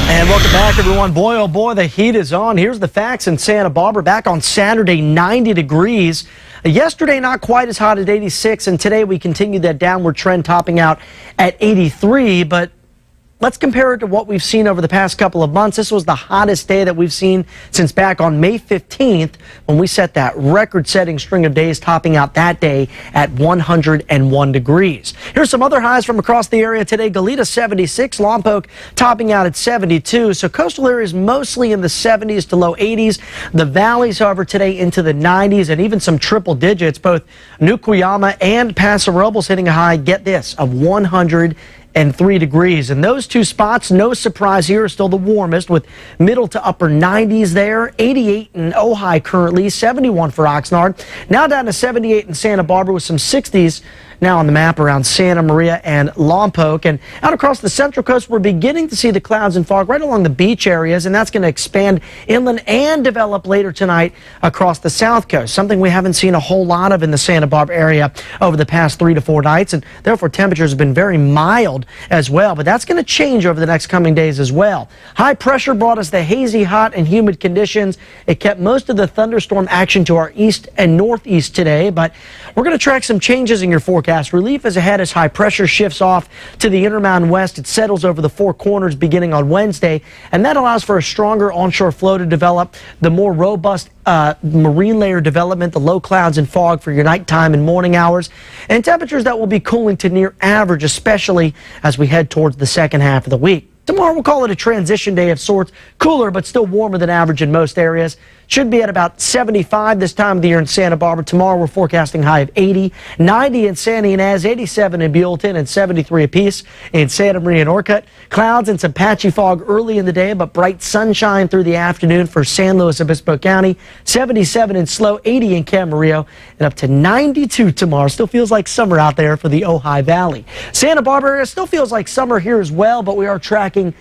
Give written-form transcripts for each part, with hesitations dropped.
And welcome back, everyone. Boy, oh boy, the heat is on. Here's the facts in Santa Barbara. Back on Saturday, 90 degrees. Yesterday, not quite as hot at 86, and today we continue that downward trend, topping out at 83. But let's compare it to what we've seen over the past couple of months. This was the hottest day that we've seen since back on May 15th when we set that record-setting string of days, topping out that day at 101 degrees. Here's some other highs from across the area today. Goleta 76, Lompoc topping out at 72. So coastal areas mostly in the 70s to low 80s. The valleys, however, today into the 90s and even some triple digits. Both Nuquayama and Paso Robles hitting a high, get this, of 103 degrees. And those two spots, no surprise here, are still the warmest with middle to upper 90s there. 88 in Ojai currently, 71 for Oxnard. Now down to 78 in Santa Barbara with some 60s now on the map around Santa Maria and Lompoc. And out across the Central Coast, we're beginning to see the clouds and fog right along the beach areas, and that's going to expand inland and develop later tonight across the South Coast, something we haven't seen a whole lot of in the Santa Barbara area over the past 3 to 4 nights, and therefore temperatures have been very mild as well. But that's going to change over the next coming days as well. High pressure brought us the hazy, hot, and humid conditions. It kept most of the thunderstorm action to our east and northeast today, but we're going to track some changes in your forecast. Relief is ahead as high pressure shifts off to the Intermountain West. It settles over the Four Corners beginning on Wednesday, and that allows for a stronger onshore flow to develop, the more robust marine layer development, the low clouds and fog for your nighttime and morning hours, and temperatures that will be cooling to near average, especially as we head towards the second half of the week. Tomorrow we'll call it a transition day of sorts, cooler but still warmer than average in most areas. Should be at about 75 this time of the year in Santa Barbara. Tomorrow we're forecasting high of 80, 90 in Santa Ynez, 87 in Buellton, and 73 apiece in Santa Maria and Orcutt. Clouds and some patchy fog early in the day, but bright sunshine through the afternoon for San Luis Obispo County. 77 in Slow, 80 in Camarillo, and up to 92 tomorrow. Still feels like summer out there for the Ojai Valley. Santa Barbara area still feels like summer here as well, but we are tracking a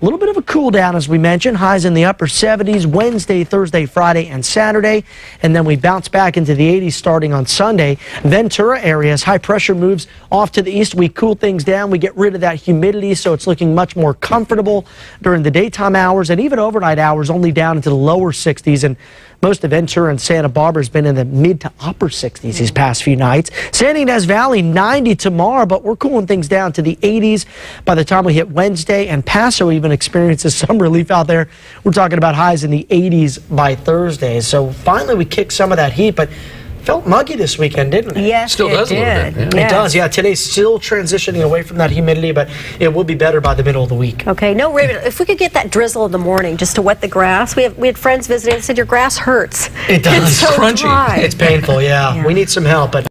little bit of a cool down, as we mentioned. Highs in the upper 70s Wednesday, Thursday, Friday, and Saturday. And then we bounce back into the 80s starting on Sunday. Ventura areas, high pressure moves off to the east. We cool things down. We get rid of that humidity, so it's looking much more comfortable during the daytime hours and even overnight hours, only down into the lower 60s. And most of Ventura and Santa Barbara has been in the mid to upper 60s these past few nights. Santa Ynez Valley, 90 tomorrow, but we're cooling things down to the 80s by the time we hit Wednesday. And Paso even experiences some relief out there. We're talking about highs in the 80s by Thursday. So finally we kicked some of that heat, but felt muggy this weekend, didn't it? Yes, still does a little bit. Yeah. It does, yeah. Today's still transitioning away from that humidity, but it will be better by the middle of the week. Okay, no, Raven, if we could get that drizzle in the morning just to wet the grass. We had friends visiting and said your grass hurts. It does. It's so crunchy. dry. It's painful, yeah. We need some help, but